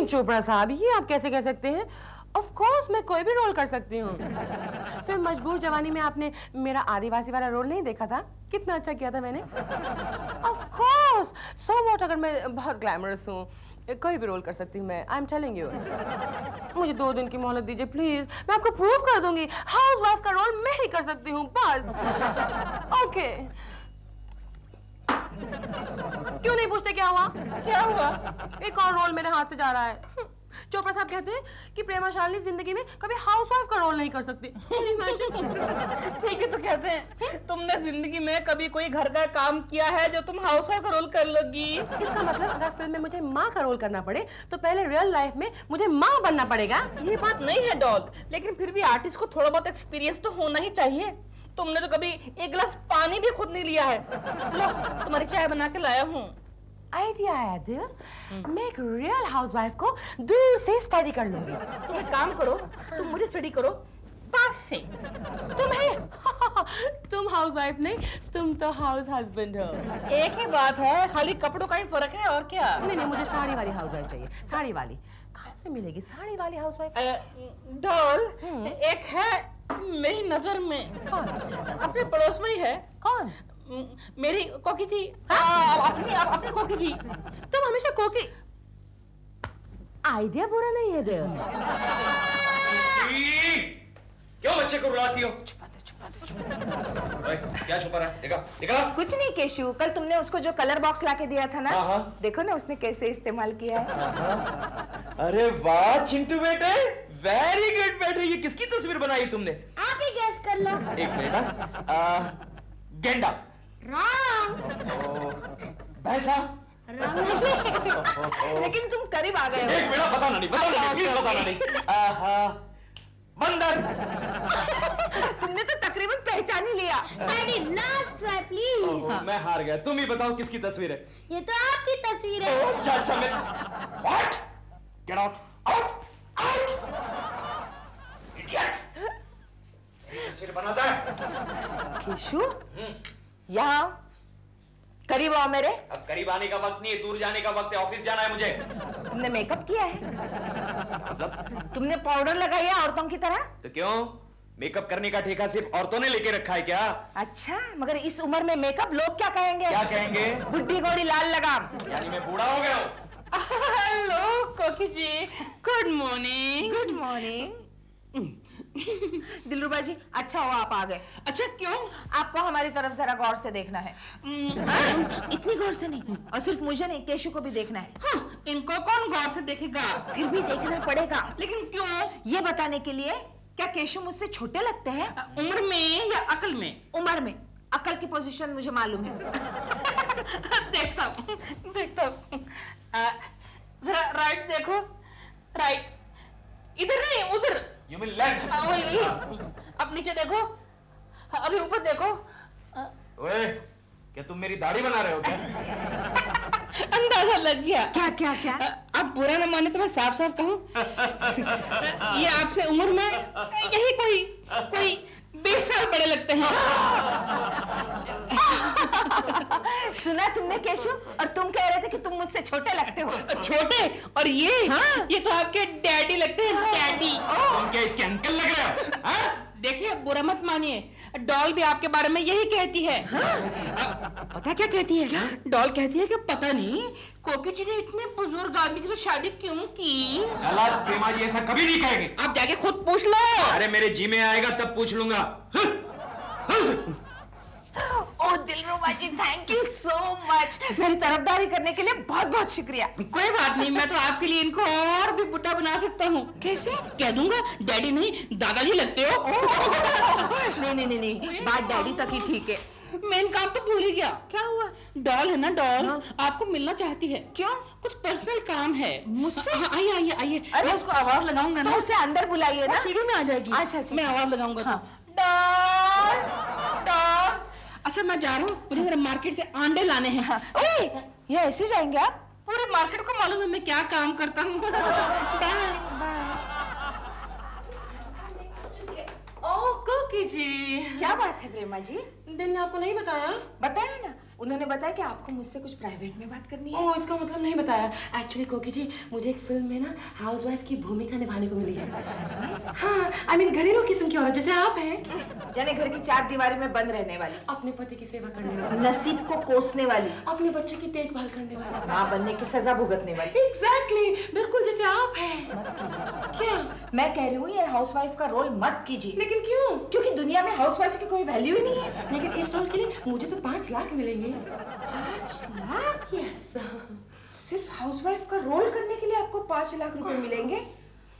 चोपड़ा साहब, ये आप कैसे कह सकते हैं? ऑफ कोर्स मैं कोई भी रोल कर सकती हूँ। फिर मजबूर जवानी में आपने मेरा आदिवासी वाला रोल नहीं देखा था? कितना अच्छा किया था मैंने। ऑफ कोर्स, सो व्हाट, अगर मैं बहुत ग्लैमरस हूँ, कोई भी रोल कर सकती हूँ मैं। I am telling you. मुझे 2 दिन की मोहलत दीजिए प्लीज, मैं आपको प्रूव कर दूंगी हाउस वाइफ का रोल मैं ही कर सकती हूँ, बस। ओके। क्यों नहीं पूछते क्या हुआ? क्या हुआ? एक और रोल मेरे हाथ से जा रहा है। चोपड़ा साहब कहते हैं कि प्रेमा शालिनी जिंदगी में कभी हाउसवाइफ का रोल नहीं कर सकती। ठीक है, तो कहते हैं तुमने जिंदगी में कभी कोई घर का काम किया है जो तुम हाउसवाइफ का रोल कर लोगी? इसका मतलब अगर फिल्म में मुझे माँ का रोल करना पड़े तो पहले रियल लाइफ में मुझे माँ बनना पड़ेगा। ये बात नहीं है डॉल, लेकिन फिर भी आर्टिस्ट को थोड़ा बहुत एक्सपीरियंस तो होना ही चाहिए। तुमने तो कभी एक गिलास पानी भी खुद नहीं लिया है। लो, तुम्हारी चाय बना के लाया हूँ। आइडिया है दिल, मैं एक रियल हाउसवाइफ को दूर से स्टडी कर लूंगी। तुम एक काम करो, तुम मुझे स्टडी करो पास से। तुम हाउसवाइफ नहीं, तुम तो हाउस हस्बैंड हो। एक ही बात है, खाली कपड़ों का ही फर्क है, और क्या? नहीं, मुझे साड़ी वाली हाउसवाइफ चाहिए। साड़ी वाली कहाँ से मिलेगी साड़ी वाली हाउसवाइफ? डॉल, एक है मेरी नजर में। कौन? अपने पड़ोस में ही है। कौन? मेरी कोकी जी। अपनी कोकी जी। तुम हमेशा कोकी। आइडिया बुरा नहीं है दिल। क्यों बच्चे को रुलाती हो? छुपा दो। क्या छुपा रहा है? देखा? कुछ नहीं केशु, कल तुमने उसको जो कलर बॉक्स लाके दिया था ना, हाँ। देखो ना उसने कैसे इस्तेमाल किया है। अरे वाह चिंटू बेटे, वेरी गुड बेटे। ये किसकी तस्वीर बनाई तुमने? आप ही गेस कर लो। एक मिनट। गेंडा। भैंसा। लेकिन तुम करीब आ गए हो। एक मिनट, बताना नहीं। बंदर। तुमने तो तकरीबन पहचान ही लिया। Last try please. मैं हार गया, तुम ही बताओ किसकी तस्वीर है? ये तो आपकी तस्वीर है। अच्छा मैं व्हाट? Get out. इडियट। तस्वीर बनाता है। केशु, यहाँ करीब आओ मेरे। अब करीब आने का वक्त नहीं है, दूर जाने का वक्त है, ऑफिस जाना है मुझे। तुमने मेकअप किया है? मतलब? तुमने पाउडर लगाई है औरतों की तरह? तो क्यों? मेकअप करने का ठेका सिर्फ औरतों ने लेके रखा है क्या? अच्छा, मगर इस उम्र में मेकअप लोग क्या कहेंगे? क्या कहेंगे? बुड्ढी घोड़ी लाल लगाम। यानी मैं बूढ़ा हो गया हूँ। Hello Koki ji, good morning. Good morning. Dilruba ji, अच्छा हुआ आप आ गए। अच्छा, क्यों? आपको हमारी तरफ जरा गौर से देखना है। इतनी गौर से नहीं, और सिर्फ मुझे नहीं, केशु को भी देखना है। हाँ, इनको कौन गौर से देखेगा? फिर भी देखना पड़ेगा। लेकिन क्यों? ये बताने के लिए क्या केशु मुझसे छोटे लगते हैं? उम्र में या अकल में? उम्र में। अकल की पोजीशन मुझे मालूम है। देखता हूँ। जरा राइट देखो, राइट। इधर नहीं, उधर। You mean left? वही। अब नीचे देखो, अभी ऊपर देखो। ओए, क्या तुम मेरी दाढ़ी बना रहे हो क्या? अंदाजा लग गया। क्या? अब बुरा न माने तो मैं साफ कहूँ। ये आपसे उम्र में यही कोई 20 साल बड़े लगते हैं। सुना तुमने केशु? और तुम कह रहे थे कि तुम मुझसे छोटे लगते हो। छोटे? और ये? हाँ? ये तो आपके डैडी लगते हैं, डैडी। तुम क्या इसके अंकल लग रहे हो? हाँ? देखिए, बुरा मत मानिए, डॉल भी आपके बारे में यही कहती है। पता क्या कहती है? डॉल कहती है कि पता नहीं कोकी जी ने इतने बुजुर्ग आदमी के साथ शादी क्यों की। साला प्रेमा जी ऐसा कभी नहीं कहेंगे। आप जाके खुद पूछ लो। अरे मेरे जी में आएगा तब पूछ लूंगा। ओह दिलरुबा जी, थैंक यू सो मच। मेरी तरफदारी करने के लिए बहुत बहुत शुक्रिया। कोई बात नहीं, मैं तो आपके लिए इनको और भी बुढ़ा बना सकता हूँ। कैसे? कह दूंगा डैडी नहीं दादाजी लगते हो। नहीं, बात डैडी तक ही ठीक है। मेन काम तो भूल ही गया। क्या हुआ? डॉल है ना, डॉल आपको मिलना चाहती है। क्यों? कुछ पर्सनल काम है मुझसे? आइए। अरे, मैं उसको आवाज लगाऊंगा तो ना, उसे अंदर बुलाइए ना। सीढ़ी में आ जाएगी। अच्छा। मैं आवाज लगाऊंगा। हाँ। डॉल। अच्छा, मैं जा रहा हूँ, मुझे जरा मार्केट से अंडे लाने हैं। ओए, ये ऐसे जाएंगे आप? पूरे मार्केट को मालूम है मैं क्या काम करता हूँ। ओह कोकी जी, क्या बात है प्रेमा जी? दिल ने आपको नहीं बताया? बताया ना, उन्होंने बताया कि आपको मुझसे कुछ प्राइवेट में बात करनी है। ओह, इसका मतलब नहीं बताया। एक्चुअली कोकी जी, मुझे एक फिल्म में ना हाउसवाइफ की भूमिका निभाने को मिली है। हाँ, आई मीन घरेलू किस्म की औरत जैसे आप हैं। यानी घर की चार दीवारी में बंद रहने वाली, अपने पति की सेवा करने वाली, नसीब को कोसने वाली, अपने बच्चे की देखभाल करने वाली, माँ बनने की सजा भुगतने वाली। एग्जैक्टली, बिल्कुल जैसे आप हैं। क्या? मैं कह रही हूँ ये हाउसवाइफ का रोल मत कीजिए। लेकिन क्यों? क्योंकि दुनिया में हाउसवाइफ की कोई वैल्यू ही नहीं है। लेकिन इस रोल के लिए मुझे तो 5 लाख मिलेंगे। 5 लाख? यस। सिर्फ हाउसवाइफ का रोल करने के लिए आपको 5 लाख रुपए मिलेंगे?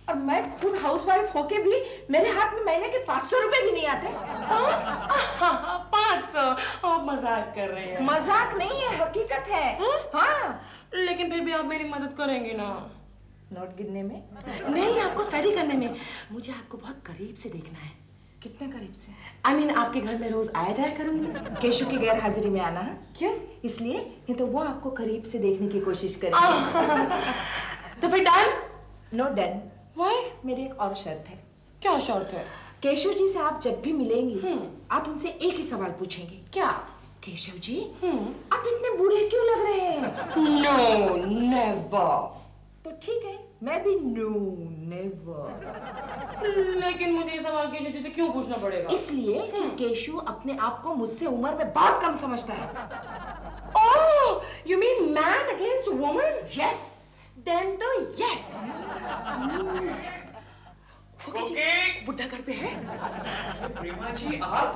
और मैं खुद हाउसवाइफ होके भी मेरे हाथ में महीने के 500 रुपए भी नहीं आते। 500? आप मजाक कर रहे हैं। मजाक नहीं है, हकीकत है। हाँ। लेकिन फिर भी आप मेरी मदद करेंगे ना? नोट गिनने में? नहीं, आपको स्टडी करने में। मुझे आपको बहुत करीब से देखना है। कितने करीब से? आई मीन आपके घर में रोज आया जाया करूंगी। केशु की गैर हाजिरी में आना है। क्यों? इसलिए ये तो वो आपको करीब से देखने की कोशिश करेंगे। तो फिर डन? No done. व्हाई? मेरी एक और शर्त है। क्या शर्त है? केशव जी से आप जब भी मिलेंगी आप उनसे एक ही सवाल पूछेंगे। क्या? केशव जी, आप इतने बूढ़े क्यों लग रहे हैं? No, never. तो ठीक है, मैं भी नो नेवर। लेकिन मुझे ये सवाल केशव जी से क्यों पूछना पड़ेगा? इसलिए कि केशु अपने आप को मुझसे उम्र में बहुत कम समझता है। Oh, you mean man against woman? Yes. Then तो यस। कोकी! बुड्ढा घर पे है? प्रेमा जी आप?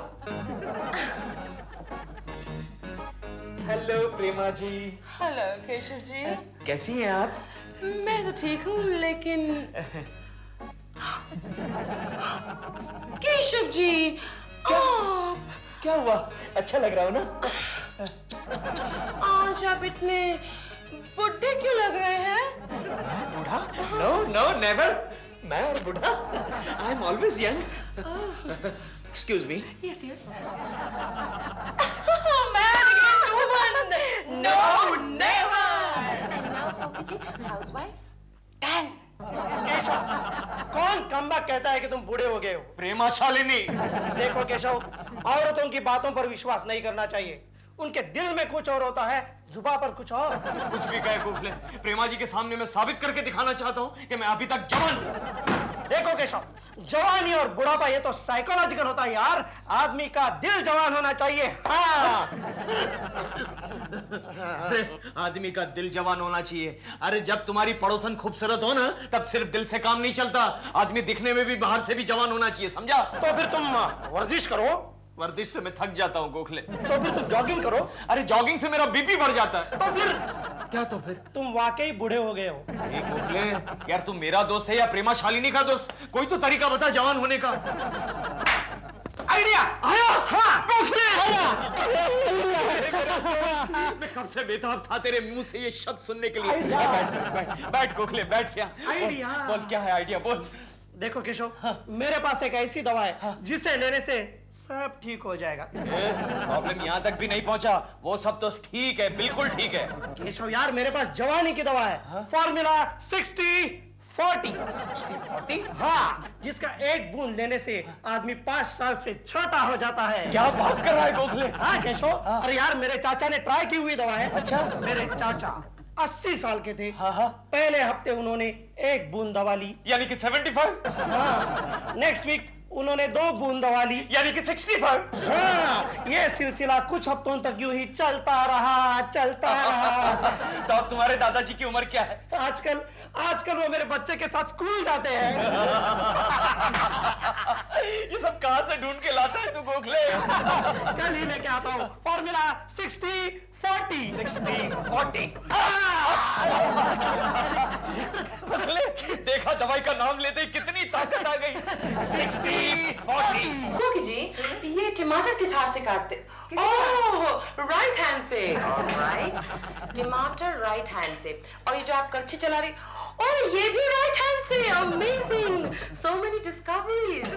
हेलो प्रेमा जी। हेलो केशव जी। कैसी हैं आप? मैं तो ठीक हूँ, लेकिन केशव जी आप क्या हुआ? अच्छा लग रहा हो ना? आज आप इतने बुढ़े क्यों लग रहे हैं? बूढ़ा? No no never. मैं और बूढ़ा? I am always young. Excuse me. Yes yes. Man against woman, no never. And now Koki ji, housewife. Keshav, कौन कमबख्त कहता है कि तुम बूढ़े हो गए हो? प्रेमा शालिनी। देखो केशव, औरतों की बातों पर विश्वास नहीं करना चाहिए। उनके दिल में कुछ और होता है, जुबान पर कुछ और। कुछ भी कहे गोखले, प्रेमा जी के सामने मैं साबित करके दिखाना चाहता हूँ कि मैं अभी तक जवान हूँ। देखो केशव, जवानी और बुढ़ापा ये तो साइकोलॉजिकल होता है यार। आदमी का दिल जवान होना चाहिए। हाँ। आदमी का दिल जवान होना चाहिए। अरे जब तुम्हारी पड़ोसन खूबसूरत हो ना, तब सिर्फ दिल से काम नहीं चलता। आदमी दिखने में भी बाहर से भी जवान होना चाहिए, समझा? तो फिर तुम वर्जिश करो। वर्जिश से मैं थक जाता हूँ गोखले। तो फिर तुम जॉगिंग करो। अरे जॉगिंग से मेरा बीपी बढ़ जाता है। तो फिर क्या? तो फिर तुम वाकई बूढ़े हो गए हो। ए गोखले, यार तू मेरा दोस्त है या प्रेमा शालिनी का दोस्त? कोई तो तरीका बता जवान होने का। आइडिया आया? हाँ। गोखले मैं कब से बेताब था तेरे मुंह से ये शब्द सुनने के लिए। बैठ गोखले, बैठ। क्या आइडिया? बोल, क्या है आइडिया? बोल। देखो केशव, मेरे पास एक ऐसी दवा है जिसे लेने से सब ठीक हो जाएगा। प्रॉब्लम यहाँ तक भी नहीं पहुंचा। वो सब तो ठीक है, बिल्कुल ठीक है। केशव यार, मेरे पास जवानी की दवा है। फॉर्मूला 60-40। 60-40? हाँ, जिसका एक बूंद लेने से आदमी 5 साल से छोटा हो जाता है। क्या बात कर रहा है गोखले? हाँ केशव, अरे यार मेरे चाचा ने ट्राई की हुई दवा है। अच्छा? मेरे चाचा 80 साल के थे। हाँ। पहले हफ्ते उन्होंने एक बूंद दवा ली, यानी कि 75? हाँ। नेक्स्ट वीक उन्होंने 2 बूंद दवा ली, यानी कि 65? हाँ। ये सिलसिला कुछ हफ्तों तक यूं ही चलता रहा। तो अब तुम्हारे दादाजी की उम्र क्या है? आजकल वो मेरे बच्चे के साथ स्कूल जाते हैं। ये सब कहां से ढूंढ के लाता है तू गोखले? कल ही लेके आता हूँ। फॉर्मूला 60-40। 60-40। गोखले, देखा दवाई का नाम लेते ही कितनी ताकत आ गई। 60-40। कोकी जी, ये टमाटर किस हाथ से काटते? ओह, राइट हैंड से। ऑलराइट, टमाटर राइट हैंड से। और ये जो आप करछी चला रही, ओह ये भी राइट हैंड से। Amazing, so many discoveries.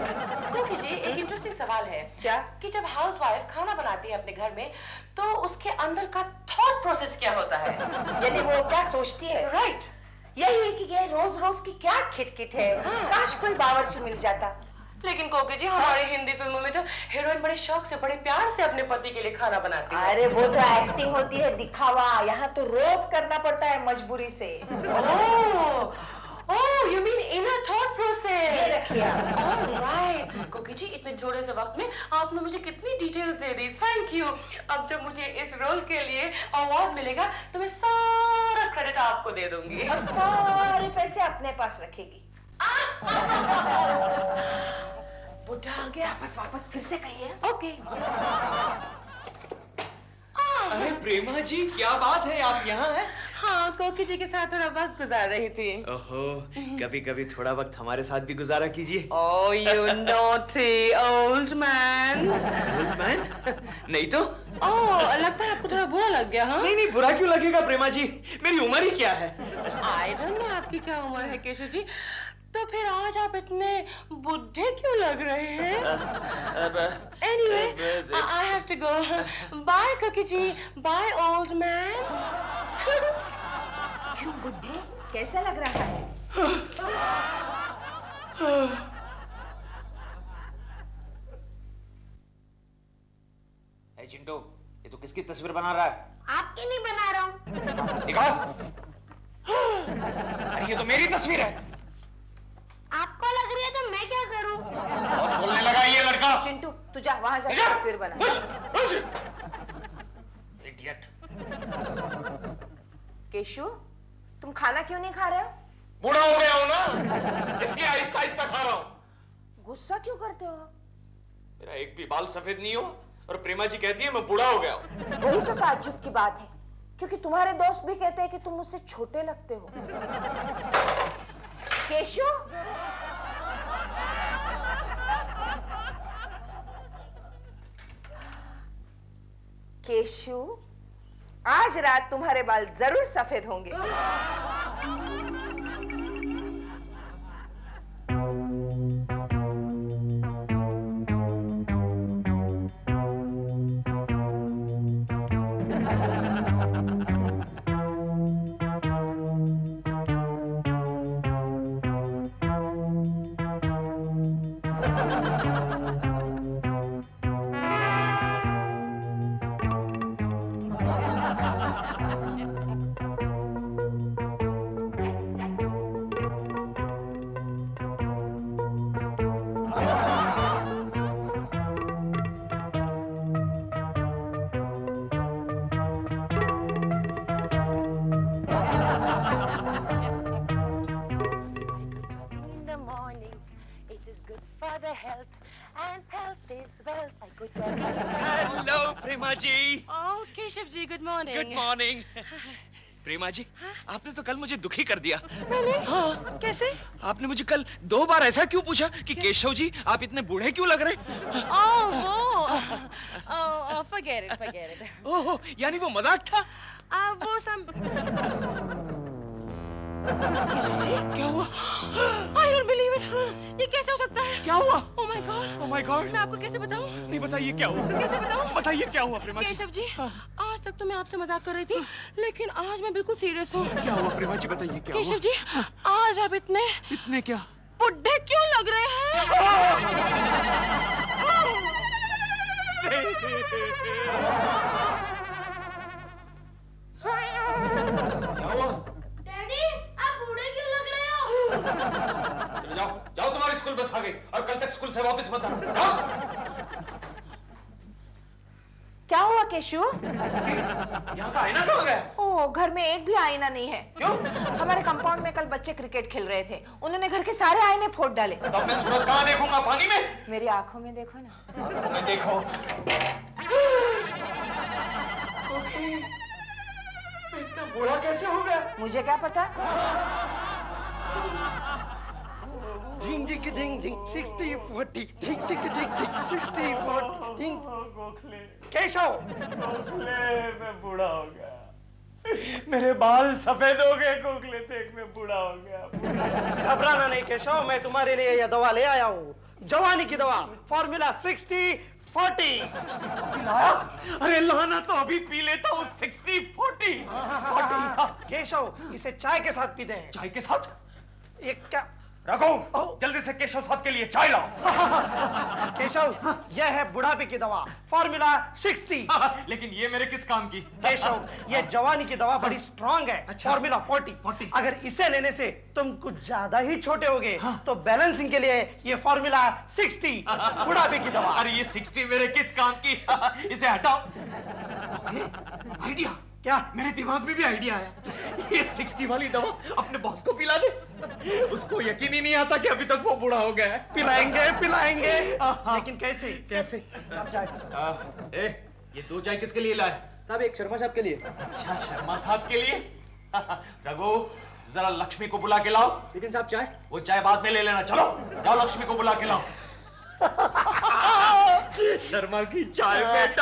कोकी जी, एक इंटरेस्टिंग सवाल है। क्या? कि जब हाउसवाइफ खाना बनाती है अपने घर में, तो उसके अंदर का थॉट प्रोसेस क्या होता है? यानी वो क्या सोचती है? राइट। यही है कि ये रोज रोज की क्या खिटखिट है। काश कोई बावर्ची मिल जाता लेकिन कोकी जी हमारी हिंदी फिल्मों में तो हीरोइन बड़े शौक से बड़े प्यार से अपने पति के लिए खाना बनाती है। अरे वो तो एक्टिंग होती है, दिखावा। यहाँ तो रोज करना पड़ता है मजबूरी से। Oh, you mean inner thought process? ये रखिए आप। Alright. कोकी जी इतने थोड़े से वक्त में आपने मुझे कितनी details they the. Thank you. अब जब मुझे इस रोल के लिए अवार्ड मिलेगा तो मैं सारा क्रेडिट आपको दे दूंगी। अब सारे पैसे अपने पास रखेगी। बुढ़ा आ गया, वापस फिर से कहिए। ओके। अरे प्रेमा जी, क्या बात है, आप यहाँ हैं? हाँ, कोकी जी के साथ थोड़ा वक्त गुजार रही थी। ओहो, कभी कभी थोड़ा वक्त हमारे साथ भी गुजारा कीजिए। Oh, you naughty old man. Old man? नहीं तो? Oh, लगता है आपको थोड़ा बुरा लग गया, हाँ? नहीं, बुरा क्यों लगेगा प्रेमा जी? मेरी उम्र ही क्या है? I don't know आपकी क्या उम्र है केशव जी। तो फिर आज आप इतने बुढ़े क्यों लग रहे हैं? Anyway, I have to go. Bye कोकी जी. Bye old man. क्यों बुढ़े? कैसा लग रहा है? ए चिंटू, ये तो किसकी तस्वीर बना रहा है? आपकी नहीं बना रहा हूँ। दिखा। अरे ये तो मेरी तस्वीर है। आपको लग रही है तो मैं क्या करूँ? बहुत बोलने लगा ये लड़का। चिंटू, तू जा वहां जा तस्वीर बना। इडियट। केशु, तुम खाना क्यों नहीं खा रहे हो? बूढ़ा हो गया हूं ना, इसलिए आहिस्ता आहिस्ता खा रहा हूं। गुस्सा क्यों करते हो? मेरा एक भी बाल सफेद नहीं हुआ और प्रेमा जी कहती है मैं बूढ़ा हो गया हूं। वही तो ताज्जुब की बात है, क्योंकि तुम्हारे दोस्त भी कहते हैं कि तुम मुझसे छोटे लगते हो। केशु, केशु, आज रात तुम्हारे बाल जरूर सफेद होंगे। Hello Prema ji. Oh, Keshav ji, good morning. Good morning. Prema ji, आपने तो कल मुझे दुखी कर दिया। मैंने? हाँ। कैसे? आपने मुझे कल 2 बार ऐसा क्यों पूछा कि केशव जी आप इतने बूढ़े क्यों लग रहे? forget it. ओह, यानी वो मजाक था? वो सब क्या हुआ? I don't believe it. ये कैसे हो सकता है? क्या हुआ? Oh my God. Oh my God. मैं आपको कैसे बताऊं? नहीं, बताइए क्या हुआ? कैसे बताऊं? बताइए क्या हुआ प्रेमा जी? केशव जी, आज तक तो मैं आपसे मजाक कर रही थी, लेकिन आज मैं बिल्कुल सीरियस हूँ। क्या हुआ प्रेमा जी, बताइए क्या केशव हुआ? जी, आज आप इतने क्या? बुढ़े क्यों लग रहे हैं? क्या हुआ? डैडी, आप बूढ़े क्यों लग रहे हो? चलो जाओ, तुम्हारी स्कूल बस आ गई और कल तक स्कूल से वापस मत आना। जाओ। क्या हुआ केशु? यहाँ का आईना कहाँ गया? ओ, घर में एक भी आईना नहीं है। क्यों? हमारे कंपाउंड में कल बच्चे क्रिकेट खेल रहे थे, उन्होंने घर के सारे आईने फोड़ डाले। तो अब मैं सूरत कहाँ देखूंगा? पानी में? मेरी आंखों में देखो ना। आंखों में देखो। मैं इतना बूढ़ा कैसे हो गया? मुझे क्या पता? Ding ding ding ding 60-40 ding ding ding ding 60-40 ding Keshav मैं बूढ़ा हो गया। मेरे बाल सफेद हो गए गोखले देख, मैं बूढ़ा हो गया। घबराना नहीं केशव, मैं तुम्हारे लिए यह दवा ले आया हूँ, जवानी की दवा, फॉर्मूला 60-40। अरे लाना, तो अभी पी लेता हूँ 60-40। केशव, इसे चाय के साथ पीते हैं। चाय के साथ? ये क्या? रघु, जल्दी से केशव साहब के लिए चाय लाओ। केशव, यह है बुढ़ापे की दवा, फॉर्मूला 60। लेकिन ये मेरे किस काम की? केशव, यह जवानी की दवा बड़ी स्ट्रांग है, अच्छा। फॉर्मूला 40। अगर इसे लेने से तुम कुछ ज्यादा ही छोटे होगे, तो बैलेंसिंग के लिए ये फॉर्मूला 60, बुढ़ापे की दवा। अरे ये 60 मेरे किस काम की? इसे हटाओ। आइडिया क्या? मेरे दिमाग में भी आइडिया आया। ये 60 वाली दवा अपने बॉस को पिला दे। उसको यकीन ही नहीं आता कि अभी तक वो बूढ़ा हो गया है। पिलाएंगे लेकिन कैसे? ये 2 चाय किसके लिए लाए? साहब, एक शर्मा साहब के लिए। अच्छा, शर्मा साहब के लिए। रघु, जरा लक्ष्मी को बुला के लाओ। लेकिन साहब चाय? वो चाय बाद में ले लेना। चलो जाओ, लक्ष्मी को बुला के लाओ। शर्मा की चाय में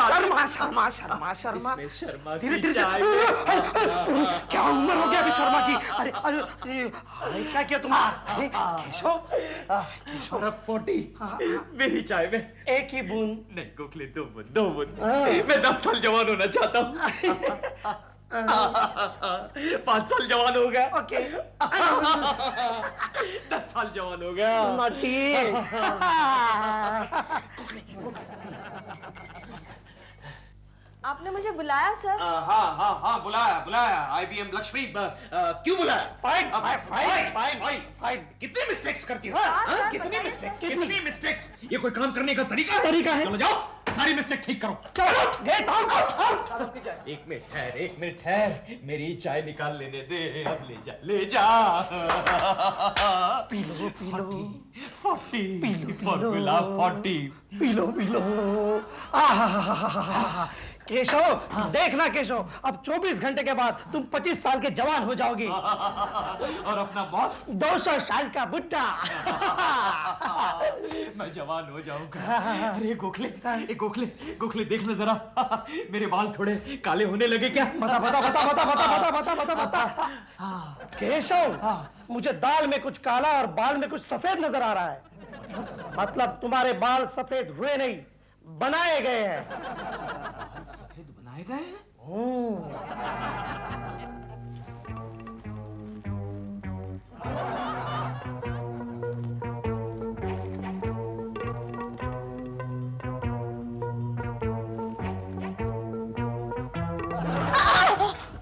शर्मा। इसमें शर्मा धीरे की धीरे। चाय में। क्या उम्र हो गया अभी शर्मा की? अरे हाय, क्या किया तुमने? केशव, और अब 40 मेरी चाय में एक ही बूंद। नहीं गोखले, 2 बूंद। मैं 10 साल जवान होना चाहता हूँ। 5 साल जवान हो गया। ओके। 10 साल जवान हो गया। नॉटी। आपने मुझे बुलाया सर? हाँ बुलाया। IBM लक्ष्मी। क्यों बुलाया? फाइन। कितने मिस्टेक्स करती हो? कितनी मिस्टेक्स? ये कोई काम करने का तरीका है? चलो जाओ, सारी मिस्टेक ठीक करो। चलो, गेट आउट। एक मिनट ठहर, मेरी चाय निकाल लेने दे। अब ले जा। P low. 40 formula 40। P low. Keshav, देखना केशव, अब 24 घंटे के बाद तुम 25 साल के जवान हो जाओगे। और अपना बॉस 200 साल का बुड्ढा। मैं जवान हो जाऊंगा। अरे गोखले देखना जरा, मेरे बाल थोड़े काले होने लगे क्या? बता। केशव, मुझे दाल में कुछ काला और बाल में कुछ सफेद नजर आ रहा है। मतलब तुम्हारे बाल सफेद हुए नहीं, बनाए गए हैं। सफेद बनाए गए हैं?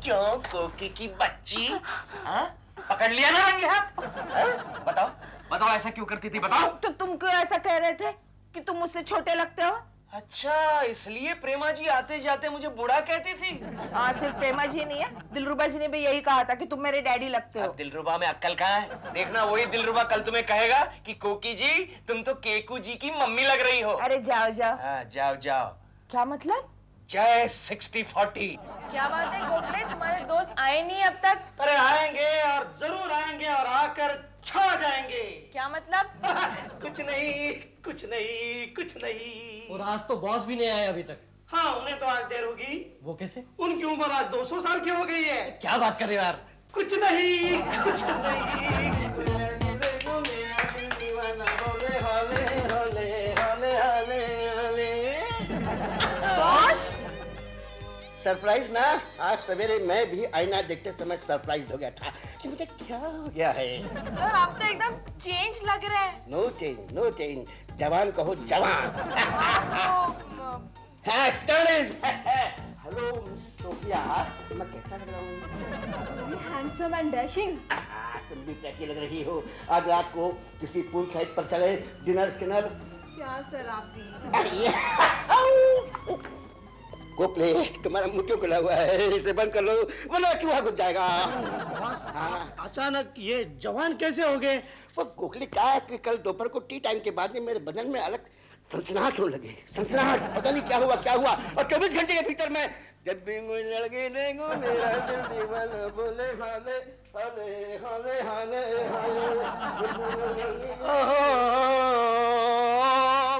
क्यों कोकी की बच्ची? पकड़ लिया ना रंगे हाथ? बताओ ऐसा क्यों करती थी? बताओ। तो तुम क्यों ऐसा कह रहे थे कि तुम मुझसे छोटे लगते हो? अच्छा, इसलिए प्रेमा जी आते जाते मुझे बूढ़ा कहती थी? हाँ, सिर्फ प्रेमा जी नहीं है, दिलरुबा जी ने भी यही कहा था कि तुम मेरे डैडी लगते हो। अब दिलरुबा में अक्ल कहाँ है? देखना वही दिलरुबा कल तुम्हें कहेगा कि कोकी जी तुम तो केकू जी की मम्मी लग रही हो। अरे जाओ। हाँ, जाओ। क्या मतलब? जय 60-40। क्या बात है गोखले, तुम्हारे दोस्त आए नहीं अब तक? अरे आएंगे, और जरूर आएंगे, और आकर छा जाएंगे। क्या मतलब? कुछ नहीं। और आज तो बॉस भी नहीं आए अभी तक। हाँ, उन्हें तो आज देर होगी। वो कैसे? उनकी उम्र आज 200 साल की हो गई है। क्या बात कर रहे हो यार? कुछ नहीं। सरप्राइज ना, आज सवेरे मैं भी आईना देखते समय सरप्राइज हो गया था कि मुझे क्या हो गया है। सर आप तो एकदम चेंज लग रहे हैं। नो चेंज, जवान कहो जवान। हेलो सोफिया, मैं कैसा लग रहा हूँ? Handsome and dashing. तुम भी कैसी लग रही हो? आज रात को किसी पूल साइड पर चले, डिनर। क्या सर आप भी? गोखले, तुम्हारा मुंह क्यों खुला हुआ है? इसे बंद कर लो वरना चूहा घुस जाएगा। अचानक ये जवान कैसे हो गए? वो गोखले क्या है कि कल दोपहर को टी टाइम के बाद में मेरे बदन में अलग सनसनाहट होने लगे। पता नहीं क्या हुआ। और 24 घंटे के भीतर में जब भी मुझे लगे देखो मेरा दिल दीवाना बोले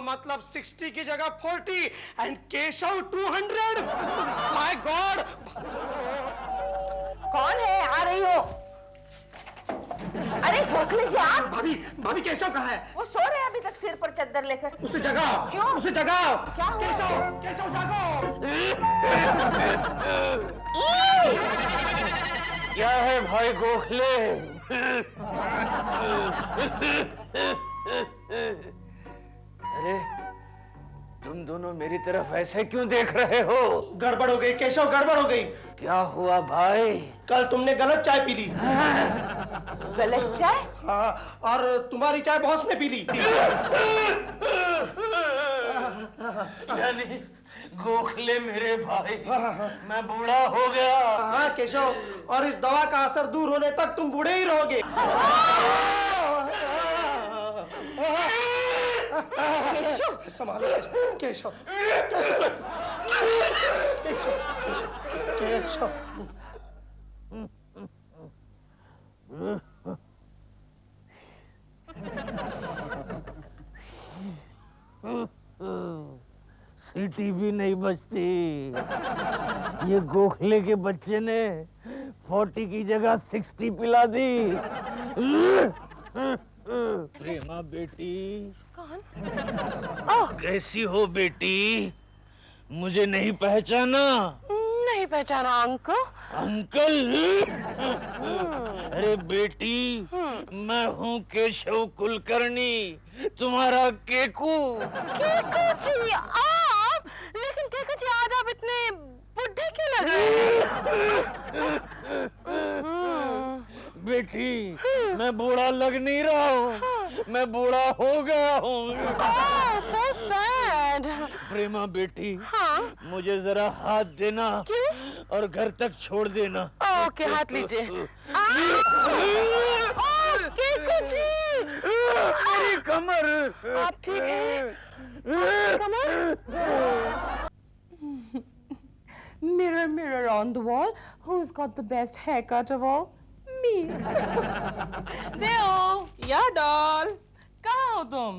मतलब 60 की जगह 40 एंड केशव 200। My God. कौन है? आ रही हो? अरे गोखले जी आप? भाभी केशव कहाँ है? वो सो रहे हैं अभी तक सिर पर चद्दर लेकर। उसे जगाओ। क्यों? उसे जगाओ। क्या हुआ? केशव जागो। क्या है मेरे भाई गोखले। अरे तुम दोनों मेरी तरफ ऐसे क्यों देख रहे हो? गड़बड़ हो गई केशव, गड़बड़ हो गई। क्या हुआ भाई? कल तुमने गलत चाय पी ली। गलत चाय? हाँ, और तुम्हारी चाय बॉस ने पी ली। यानी गोखले मेरे भाई, मैं बूढ़ा हो गया। हाँ केशव, और इस दवा का असर दूर होने तक तुम बूढ़े ही रहोगे। संभालो केशव, केशव, केशव। सीटी भी नहीं बजती। ये गोखले के बच्चे ने 40 की जगह 60 पिला दी। प्रेमा बेटी। कौन? कैसी हो बेटी? मुझे नहीं पहचाना? नहीं पहचाना अंकल। अंकल? अरे बेटी, मैं हूँ केशव कुलकर्णी, तुम्हारा केकू। केकू जी आप? लेकिन केकू जी आज आप इतने बुढ़े क्यों लग रहे हैं? बेटी, मैं बूढ़ा लग नहीं रहा हूँ, मैं बूढ़ा हो गया हूँ। so sad. प्रेमा बेटी, हाँ? मुझे जरा हाथ देना। क्यों? और घर तक छोड़ देना। ओके, हाथ लीजिए। केकू जी, मेरी कमर। आप ठीक हैं? कमर? Mirror, mirror on the wall, who's got the best haircut of all? Me. देओ, या डॉल, कहाँ हो तुम?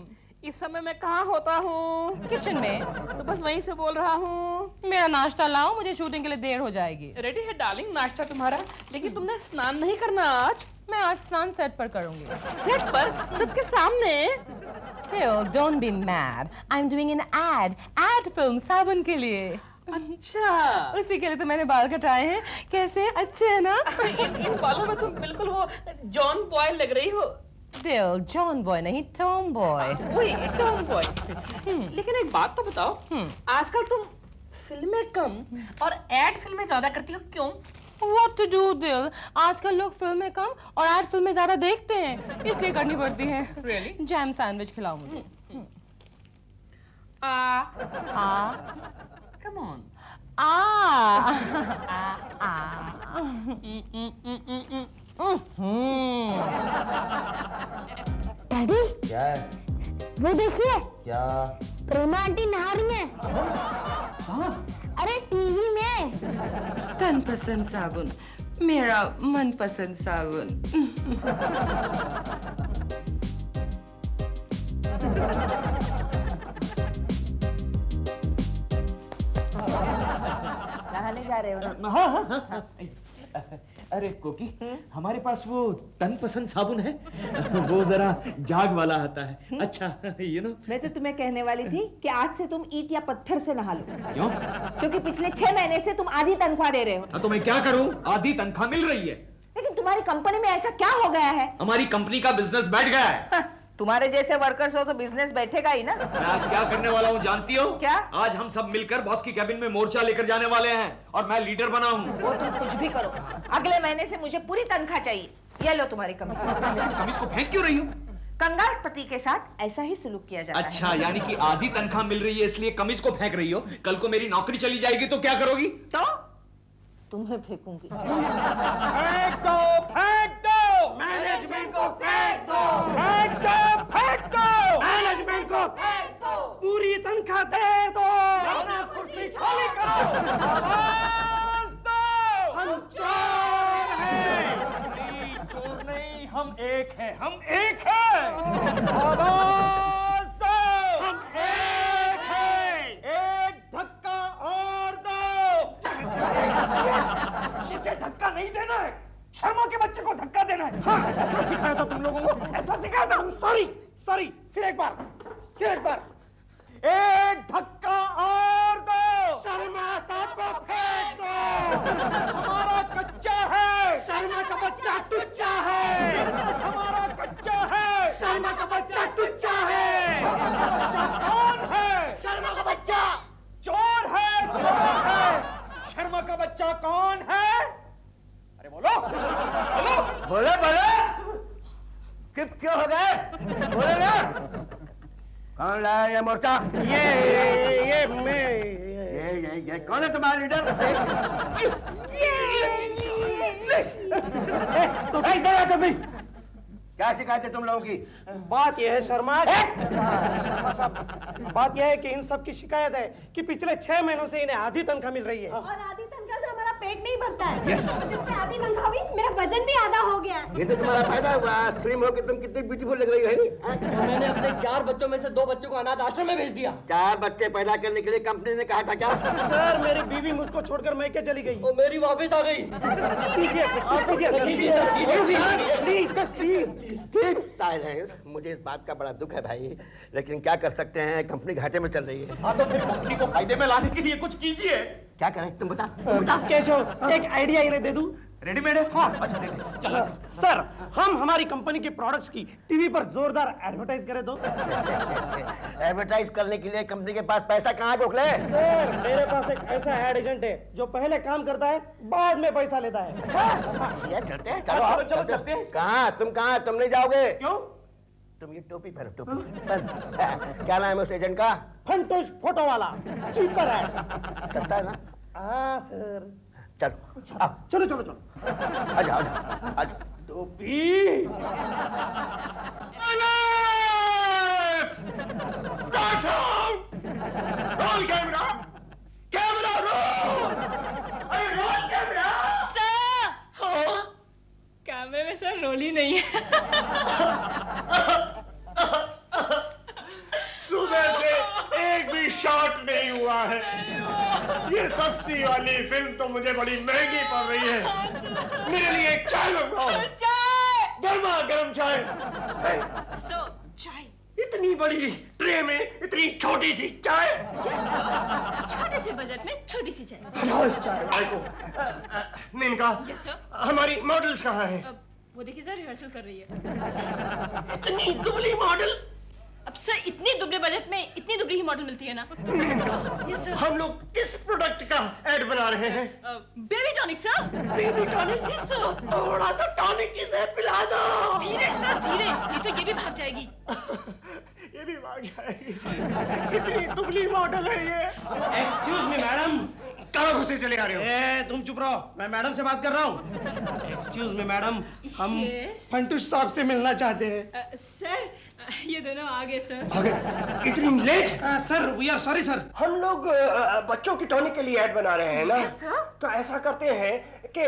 इस समय मैं कहाँ होता हूँ? किचन में। तो बस वहीं से बोल रहा हूँ। मेरा नाश्ता लाओ, मुझे शूटिंग के लिए देर हो जाएगी। रेडी है डार्लिंग नाश्ता तुम्हारा, लेकिन तुमने स्नान नहीं करना आज। मैं आज स्नान सेट पर करूंगी। सेट पर? सबके सामने? Theo, don't be mad. I'm doing an ad film साबुन के लिए। अच्छा, उसी के लिए तो मैंने बाल कटाए हैं। कैसे, अच्छे हैं ना? इन बालों में तुम बिल्कुल वो जॉन बॉय लग रही हो। Theo, जॉन बॉय नहीं, टॉम बॉय। वही टॉम बॉय। लेकिन एक बात तो बताओ, आजकल तुम फिल्में कम और एड फिल्में ज्यादा करती हो, क्यों? What to do, दिल? आजकल लोग फिल्में कम और एड फिल्में ज्यादा देखते हैं, इसलिए करनी पड़ती हैं। Really? जैम सैंडविच खिलाओ मुझे। Come on. डैडी, क्या है? वो देखिए, क्या? प्रेमा आंटी नहा रही हैं। अरे टीवी में। तन पसंद साबुन, मेरा मनपसंद साबुन। नहाने जा रहे हो ना? हाँ। अरे कोकी, हमारे पास वो तन पसंद साबुन है, वो जरा झाग वाला आता है। अच्छा, मैं तो तुम्हें कहने वाली थी कि आज से तुम ईंट या पत्थर से नहा लो। क्यों? क्योंकि पिछले 6 महीने से तुम आधी तनख्वाह दे रहे हो। तो मैं क्या करूं? आधी तनख्वाह मिल रही है। लेकिन तुम्हारी कंपनी में ऐसा क्या हो गया है? हमारी कंपनी का बिजनेस बैठ गया है। तुम्हारे जैसे वर्कर्स हो तो बिजनेस बैठेगा ही ना। मैं आज क्या करने वाला हूँ जानती हो? क्या? आज हम सब मिलकर बॉस की कैबिन में मोर्चा लेकर जाने वाले हैं और मैं लीडर बना हूँ। वो तुम कुछ भी करो, अगले महीने से मुझे पूरी तनख्वाह चाहिए। ये लो तुम्हारी कमीज। कमीज को फेंक क्यों रही हो? कंगाल पति के साथ ऐसा ही सुलूक किया जाता है। अच्छा, यानी कि आधी तनख्वाह मिल रही है इसलिए कमीज को फेंक रही हो। कल को मेरी नौकरी चली जाएगी तो क्या करोगी? तो तुम्हें फेंकूंगी। फेंक दो, फेंक दो, मैनेजमेंट को फेंक दो, फेंक दो, फेंक दो, मैनेजमेंट को फेंक दो, पूरी तनख्वाह दे दो, वरना कुर्सी खाली करो। आवाज दो, हम चोर हैं। नहीं, चोर नहीं, हम एक हैं, हम एक हैं। आवाज दो, हम एक हैं। एक धक्का और दो। नीचे धक्का नहीं देना है, शर्मा के बच्चे को धक्का देना है। हाँ, ऐसा सिखाया था तुम लोगों को, ऐसा सिखाया था। सॉरी, सॉरी, फिर एक बार, फिर एक बार। एक धक्का और दो। शर्मा साहब को फेंक दो। हमारा कच्चा है, शर्मा का बच्चा का बच्चा टुच्चा है। कौन है? शर्मा का बच्चा। चोर है, चोर है। शर्मा का बच्चा कौन है? अरे बोलो, बोलो, बोले बोले, चुप क्यों हो गए? बोले ना। कौन लाया ये मोर्चा? ये मैं। ये कौन है तुम्हारा लीडर? इधर आ तुम भी। क्या शिकायत है तुम लोगों की? बात यह है शर्मा साहब, बात यह है कि इन सब की शिकायत है कि पिछले 6 महीनों से इन्हें आधी तनख्वाह मिल रही है। और आधी तनख्वाह से हमारा पेट नहीं भरता है। Yes. और जब से आधी तनख्वाह हुई मेरा वजन भी आधा हो गया। ये तो तुम्हारा फायदा हुआ। स्ट्रीम हो के तुम कितनी ब्यूटीफुल लग रही हो, है नहीं? मैंने अपने 4 बच्चों में से 2 बच्चों को अनाथ आश्रम में भेज दिया। 4 बच्चे पैदा करने के लिए कंपनी ने कहा था क्या? सर मेरी बीवी मुझको छोड़कर मैके चली गई। और मेरी वापस आ गई। ठीक साइलेंस। मुझे इस बात का बड़ा दुख है भाई, लेकिन क्या कर सकते हैं, कंपनी घाटे में चल रही है। हाँ तो फिर कंपनी को फायदे में लाने के लिए कुछ कीजिए। क्या करें तुम बता। केशव एक आइडिया इन्हें दे दूं? रेडीमेड है? हाँ अच्छा दे दे। चलो सर हम हमारी कंपनी के प्रोडक्ट्स की टीवी पर जोरदार एडवर्टाइज करें तो? एडवर्टाइज करने के लिए कंपनी के पास पैसा कहाँ गोखले? सर मेरे पास एक ऐसा एड एजेंट है जो पहले काम करता है बाद में पैसा लेता है। ये चलते हैं, चलो चलो चलो चलते हैं। कहाँ तुम नहीं जाओगे? क्यों? तुम ये टोपी पहनो, टोपी। क्या नाम है उस एजेंट का? फंटूस फोटो वाला, चीपर है। सस्ता है ना? हाँ सर। चलो आओ, चलो चलो चलो। आजा आजा आजा। टोपी। Start sound. Roll camera. Camera roll. अरे रोल कैमरा। सर कैमरे में सर रोल ही नहीं है। सुबह से एक भी शॉट नहीं हुआ है। ये सस्ती वाली फिल्म तो मुझे बड़ी महंगी पड़ रही है। मेरे लिए एक चाय मंगाओ। चाय। गर्मा गर्म चाय। सो चाय। इतनी बड़ी ट्रे में इतनी छोटी सी चाय। यस सर, छोटे से बजट में छोटी सी चाय। चाय भाई को। Menka yes sir. हमारी मॉडल्स कहाँ हैं? वो देखिए सर रिहर्सल कर रही है। इतनी दुबली मॉडल। अब सर इतनी दुबले बजट में इतनी दुबली ही मॉडल मिलती है ना। Yes sir. हम लोग किस प्रोडक्ट का ऐड बना रहे हैं? Baby tonic sir. Baby tonic? Yes sir. थोड़ा सा टॉनिक इसे पिला दो। धीरे सर धीरे, नहीं तो ये भी भाग जाएगी। ये भी भाग जाएगी। कितनी दुबली मॉडल है ये। एक्सक्यूज मी मैडम, कहाँ घुसे चले आ रहे हो? ए, तुम चुप रहो, मैं मैडम से बात कर रहा हूँ। एक्सक्यूज मी मैडम, हम फंटूश साहब से मिलना चाहते हैं। सर ये दोनों आ गए सर। इतनी late? Sir we are sorry sir. हम लोग बच्चों की टॉनिक के लिए ऐड बना रहे हैं ना। तो ऐसा करते हैं कि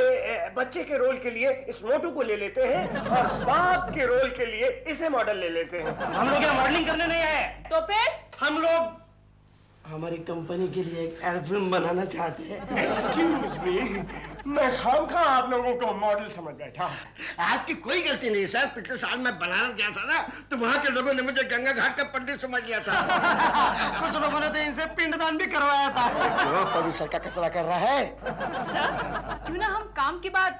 बच्चे के रोल के लिए इस मोटू को ले लेते हैं और बाप के रोल के लिए इसे मॉडल ले लेते हैं। हम लोग यहाँ मॉडलिंग करने नहीं आए। तो फिर हम लोग हमारी कंपनी के लिए एक एड फिल्म बनाना चाहते हैं। एक्सक्यूज मी, मैं खामखा आप लोगों को मॉडल समझ बैठा। आपकी कोई गलती नहीं सर। पिछले साल मैं बनारस गया था ना, तो वहाँ के लोगों ने मुझे गंगा घाट का पंडित समझ लिया था। कुछ लोगों ने तो इनसे पिंडदान भी करवाया था। क्यों प्रोड्यूसर का कचरा कर रहा है? सर क्यों ना हम काम के बाद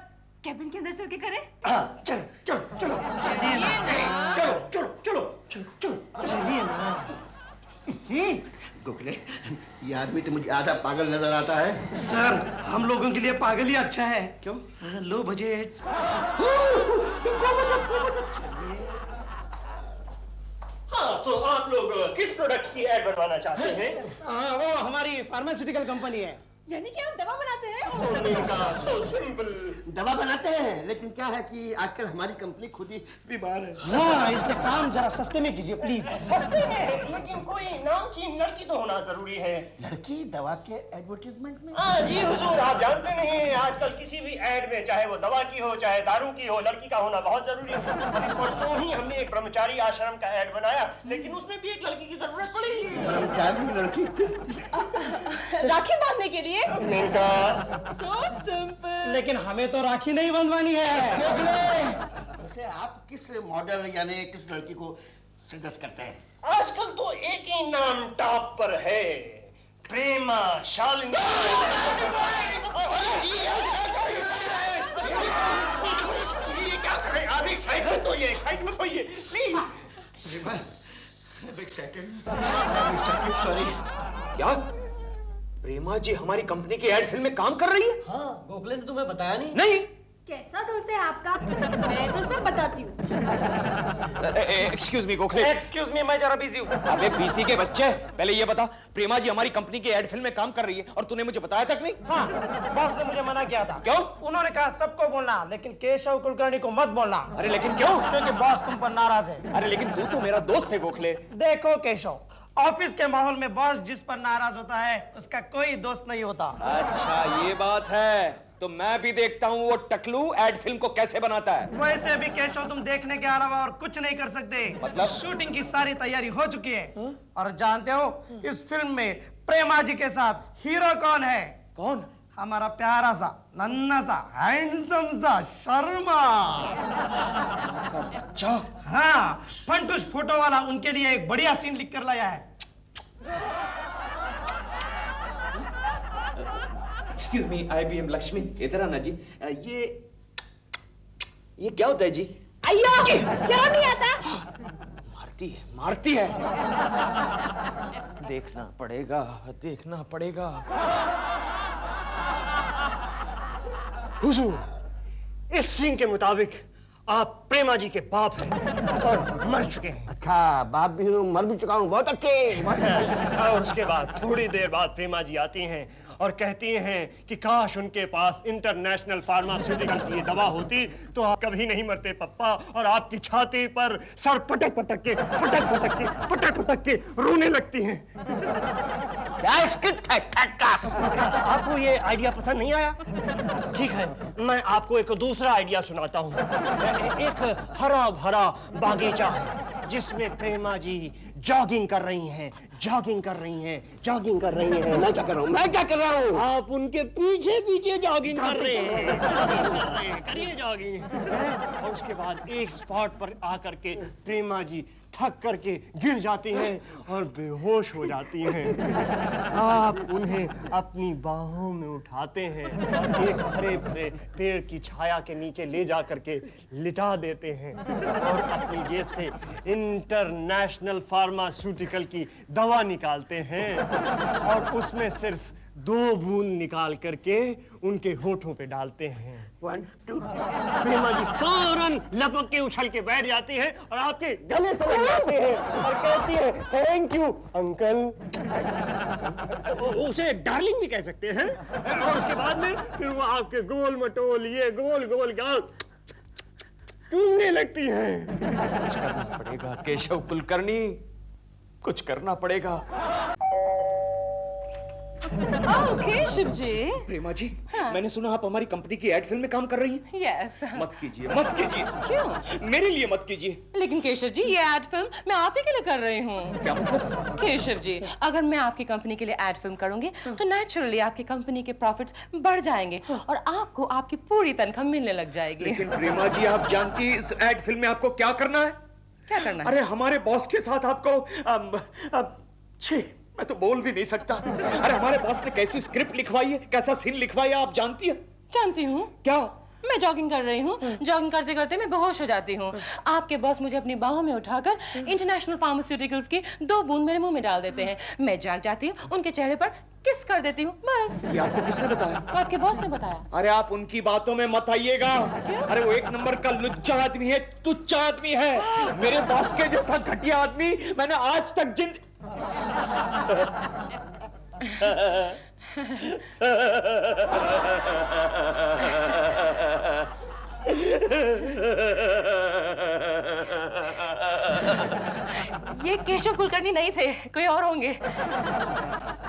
कैबिन के अंदर चल के करें? हाँ, चलो चलो चलो चलिए ना। चलो चलो चलो चलो चलो चलिए ना। गोखले, ये आदमी तो मुझे आधा पागल नजर आता है। सर हम लोगों के लिए पागल ही अच्छा है। क्यों? Low budget. हाँ तो आप लोग किस प्रोडक्ट की ऐड बनवाना चाहते हैं? वो हमारी फार्मास्यूटिकल कंपनी है। यानी कि आप दवा बनाते हैं? So simple. दवा बनाते हैं, लेकिन क्या है कि आजकल हमारी कंपनी खुद ही बीमार है। हाँ इसलिए काम जरा सस्ते में कीजिए प्लीज। सस्ते में? लेकिन कोई नामचीन लड़की तो होना जरूरी है। लड़की दवा के एडवर्टीजमेंट में? हाँ जी हुजूर, आप जानते नहीं आजकल किसी भी ऐड में चाहे वो दवा की हो चाहे दारू की हो, लड़की का होना बहुत जरूरी है। अभी परसों ही हमने एक ब्रह्मचारी आश्रम का ऐड बनाया, लेकिन उसमें भी एक लड़की की जरूरत पड़ी। ब्रह्मचारी लड़की? राखी बांधने के लिए? So simple. लेकिन हमें तो राखी नहीं बंधवानी है। वैसे आप किस मॉडल यानी किस लड़की को सजेस्ट करते हैं? आजकल तो एक ही नाम टॉप पर है, प्रेमा शालिनी। ये क्या कर रहे हैं? आप एक साइड में तो ये साइड में तो ये प्लीज। Second sorry. क्या प्रेमा जी हमारी कंपनी की एड फिल्म में काम कर रही है? हाँ, गोखले ने तुम्हें बताया नहीं? नहीं। कैसा दोस्त है आपका? मैं तो सब बताती हूँ। Excuse me Gokhale. Excuse me, मैं जरा बिजी हूँ। अबे पीसी के बच्चे, पहले ये बता प्रेमा जी हमारी कंपनी की एड फिल्म में काम कर रही है और तूने मुझे बताया तक नहीं? हाँ, बॉस ने मुझे मना किया था। क्यों? उन्होंने कहा सबको बोलना, लेकिन केशव कुलकर्णी को मत बोलना। अरे लेकिन क्यों? क्योंकि बॉस तुम पर नाराज है। अरे लेकिन तू तो मेरा दोस्त है गोखले। देखो केशव, ऑफिस के माहौल में बॉस जिस पर नाराज होता है उसका कोई दोस्त नहीं होता। अच्छा ये बात है, तो मैं भी देखता हूँ वो टकलू एड फिल्म को कैसे बनाता है। वैसे भी केशव तुम देखने के अलावा और कुछ नहीं कर सकते। मतलब? शूटिंग की सारी तैयारी हो चुकी है। और जानते हो इस फिल्म में प्रेमा जी के साथ हीरो कौन है? कौन? हमारा प्यारा सा, नन्हा सा, हैंडसम सा शर्मा। अच्छा। हाँ, फंटूश फोटो वाला उनके लिए एक बढ़िया सीन लिख कर लाया है। एक्सक्यूज मी, IBM लक्ष्मी, इधर आना जी। ये क्या होता है जी? अयो, शर्म नहीं आता? मारती है। देखना पड़ेगा। हुजूर, इस सीन के मुताबिक आप प्रेमा जी के बाप हैं और मर चुके हैं। अच्छा, बाप भी हूँ, मर भी चुका हूँ, बहुत अच्छे। और उसके बाद थोड़ी देर बाद प्रेमा जी आती हैं और कहती हैं कि काश उनके पास इंटरनेशनल फार्मास्यूटिकल की दवा होती तो आप कभी नहीं मरते पप्पा। और आपकी छाती पर सर पटक पटक के रोने लगती हैं। क्या स्क्रिप्ट है? आपको ये आइडिया पसंद नहीं आया? ठीक है, मैं आपको एक दूसरा आइडिया सुनाता हूँ। एक हरा भरा बागीचा है जिसमें प्रेमा जी जॉगिंग कर रही हैं। मैं क्या कर रहा हूँ? आप उनके पीछे जॉगिंग कर रहे हैं। करिए जॉगिंग। और उसके बाद एक स्पॉट पर आकर के प्रेमा जी थक करके गिर जाती हैं और बेहोश हो जाती हैं। आप उन्हें अपनी बाहों में उठाते हैं और एक हरे भरे पेड़ की छाया के नीचे ले जा करके लिटा देते हैं और अपनी जेब से इंटरनेशनल फार्मास्यूटिकल की दवा निकालते हैं और उसमें सिर्फ 2 बूंद निकाल करके उनके होठों पे डालते हैं। 1 2 प्रेमा जी फौरन लपक के उछल के बैठ जाती हैं और आपके गले से लग जाते हैं और कहती है थैंक यू अंकल। उसे डार्लिंग भी कह सकते हैं। और उसके बाद में फिर वो आपके गोल मटोल ये गोल गाल टूटने लगती हैं। कुछ करना पड़ेगा केशव कुलकर्णी, कुछ करना पड़ेगा। केशव जी। प्रेमा जी, मैंने सुना आप हमारी कंपनी की एड फिल्म में काम कर रही हैं। यस। मत कीजिए। क्यों? मेरे लिए मत कीजिए। लेकिन केशव जी, ये एड फिल्म मैं आप ही के लिए कर रही हूँ। क्या मतलब? केशव जी, अगर मैं आपकी कंपनी के लिए एड फिल्म करूंगी तो नेचुरली आपकी कंपनी के प्रॉफिट्स बढ़ जाएंगे और आपको आपकी पूरी तनख्वाह मिलने लग जाएगी। लेकिन प्रेमा जी, आप जानती हैं इस एड फिल्म में आपको क्या करना है? क्या करना है? अरे हमारे बॉस के साथ आपको छी, मैं तो बोल भी नहीं सकता। अरे हमारे बॉस ने कैसी स्क्रिप्ट लिखवाई है, कैसा सीन लिखवाया, आप जानती है? जानती हूँ। क्या? मैं जॉगिंग कर रही हूँ, जॉगिंग करते करते मैं बेहोश हो जाती हूँ। आपके बॉस मुझे अपनी बाहों में उठाकर इंटरनेशनल फार्मास्यूटिकल्स की 2 बूंद मेरे मुंह में डाल देते हैं। मैं जाग जाती हूँ, उनके चेहरे पर किस कर देती हूँ, बस। ये आपको किसने बताया? आपके बॉस ने बताया। अरे आप उनकी बातों में मत आइएगा। अरे वो एक नंबर का लुच्चा आदमी है, तुच्चा आदमी है। मेरे बॉस के जैसा घटिया आदमी मैंने आज तक ये केशव कुलकर्णी नहीं थे, कोई और होंगे।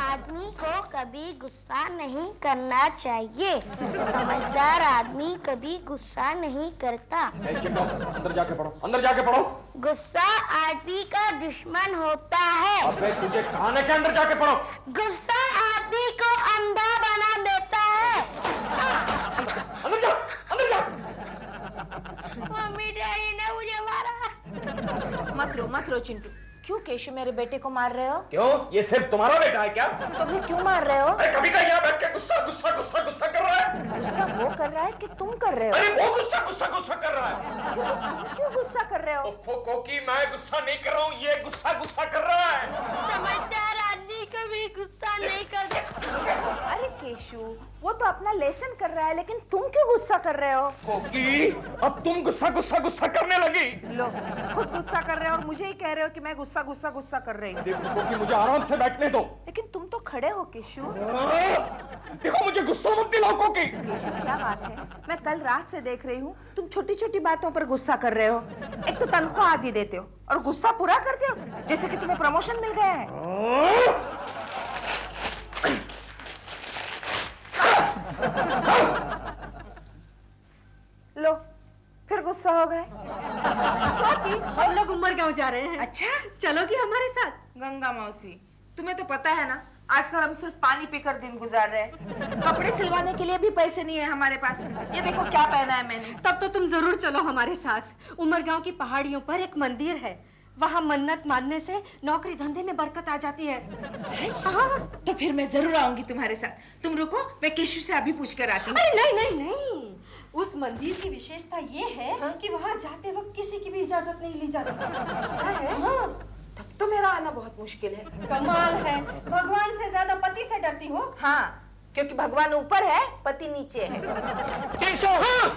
आदमी को कभी गुस्सा नहीं करना चाहिए। समझदार आदमी कभी गुस्सा नहीं करता। अंदर जाके पढ़ो। गुस्सा आदमी का दुश्मन होता है। अबे तुझे कहां के अंदर जाके पढ़ो। गुस्सा आदमी को अंधा बना देता है। अंदर जा। मम्मी डैडी ने मुझे मारा। मत रो चिंटू। क्यों केशव मेरे बेटे को मार रहे हो? क्यों? ये सिर्फ तुम्हारा बेटा है क्या? तो फिर क्यों मार रहे हो? अरे कभी का यहाँ बैठ के गुस्सा कर रहा है। गुस्सा वो कर रहा है कि तुम कर रहे हो? अरे वो गुस्सा गुस्सा गुस्सा कर रहा है। तुम क्यों गुस्सा कर रहे हो? कोकी मैं गुस्सा नहीं कर रहा हूँ, ये गुस्सा गुस्सा कर रहा है। समझदार आदमी कभी गुस्सा नहीं करता। अरे केशु, वो तो अपना लेसन कर रहा है, लेकिन तुम क्यों गुस्सा कर रहे हो? कोकी अब तुम गुस्सा गुस्सा गुस्सा करने लगी। लो, खुद गुस्सा कर रहे हो और मुझे ही कह रहे हो कि मैं गुस्सा गुस्सा गुस्सा कर रही हूँ। देखो कोकी मुझे आराम से बैठने दो। लेकिन तुम तो खड़े हो केशु। देखो मुझे गुस्सा मत दिलाओ कोकी। केशु क्या बात है? मैं कल रात से देख रही हूँ तुम छोटी छोटी बातों पर गुस्सा कर रहे हो। एक तो तनख्वाह आधी देते हो और गुस्सा पूरा करते हो जैसे कि तुम्हें प्रमोशन मिल गया है। लो, फिर गुस्सा हो गए। हम लोग उमरगांव जा रहे हैं। अच्छा, चलोगी हमारे साथ? गंगा मौसी, तुम्हें तो पता है ना आजकल हम सिर्फ पानी पीकर दिन गुजार रहे हैं। कपड़े सिलवाने के लिए भी पैसे नहीं है हमारे पास। ये देखो क्या पहना है मैंने। तब तो तुम जरूर चलो हमारे साथ। उमरगांव की पहाड़ियों पर एक मंदिर है, वहाँ मन्नत मानने से नौकरी धंधे में बरकत आ जाती है। सच? हाँ। तो फिर मैं जरूर आऊंगी तुम्हारे साथ। तुम रुको, मैं केशु से अभी पूछ कर आती हूँ। अरे नहीं नहीं नहीं, उस मंदिर की विशेषता ये है कि वहाँ जाते वक्त किसी की भी इजाजत नहीं ली जाती। ऐसा है? हाँ। तब तो मेरा आना बहुत मुश्किल है। कमाल है, भगवान से ज्यादा पति से डरती हो? हाँ, क्योंकि भगवान ऊपर है, पति नीचे है। केशव, हाँ,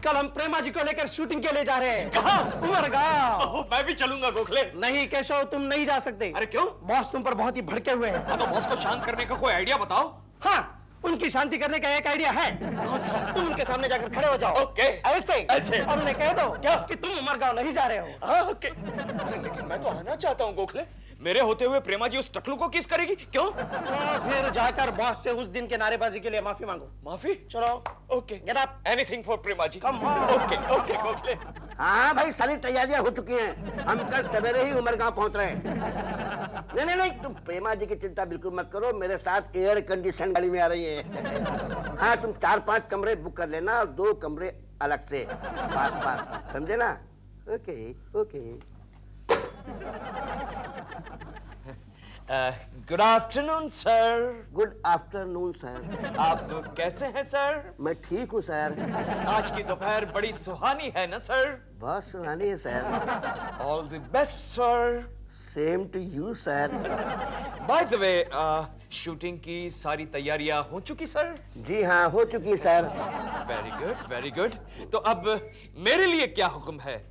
कल हम प्रेमा जी को लेकर शूटिंग के लिए जा रहे हैं। कहाँ? उमरगांव। मैं भी चलूंगा गोखले। नहीं केशव, तुम नहीं जा सकते। अरे क्यों? बॉस तुम पर बहुत ही भड़के हुए हैं। तो बॉस को शांत करने का कोई आइडिया बताओ। हाँ, उनकी शांति करने का एक आइडिया है। कौन सा? तुम उनके सामने जाकर खड़े हो जाओ। ओके। ऐसे ऐसे। और उन्हें कह दो क्या कि तुम उमरगांव नहीं जा रहे हो। हाँ, ओके। अरे लेकिन मैं तो आना चाहता हूँ गोखले। मेरे होते हुए प्रेमा जी उस टकलू को किस करेगी? क्यों? तो फिर जाकर बॉस से उस दिन के नारेबाजी के लिए माफी मांगो। माफी? चलो, okay. Get up. Anything for Prema ji. Come on. Okay okay Gokhale. हाँ भाई, सारी तैयारियां हो चुकी हैं। हम कल सवेरे ही उमरगांव पहुंच रहे हैं। नहीं नहीं नहीं, तुम प्रेमा जी की चिंता बिल्कुल मत करो, मेरे साथ एयर कंडीशन गाड़ी में आ रही है। हाँ, तुम 4-5 कमरे बुक कर लेना और 2 कमरे अलग से पास पास, समझे ना? Okay okay. Good afternoon sir. Good afternoon sir. आप कैसे हैं सर? मैं ठीक हूँ सर। आज की दोपहर बड़ी सुहानी है ना सर? बहुत सुहानी है sir. All the best sir. Same to you sir. By the way, shooting की सारी तैयारियां हो चुकी सर? जी हाँ, हो चुकी sir. Very good very good. तो अब मेरे लिए क्या हुक्म है?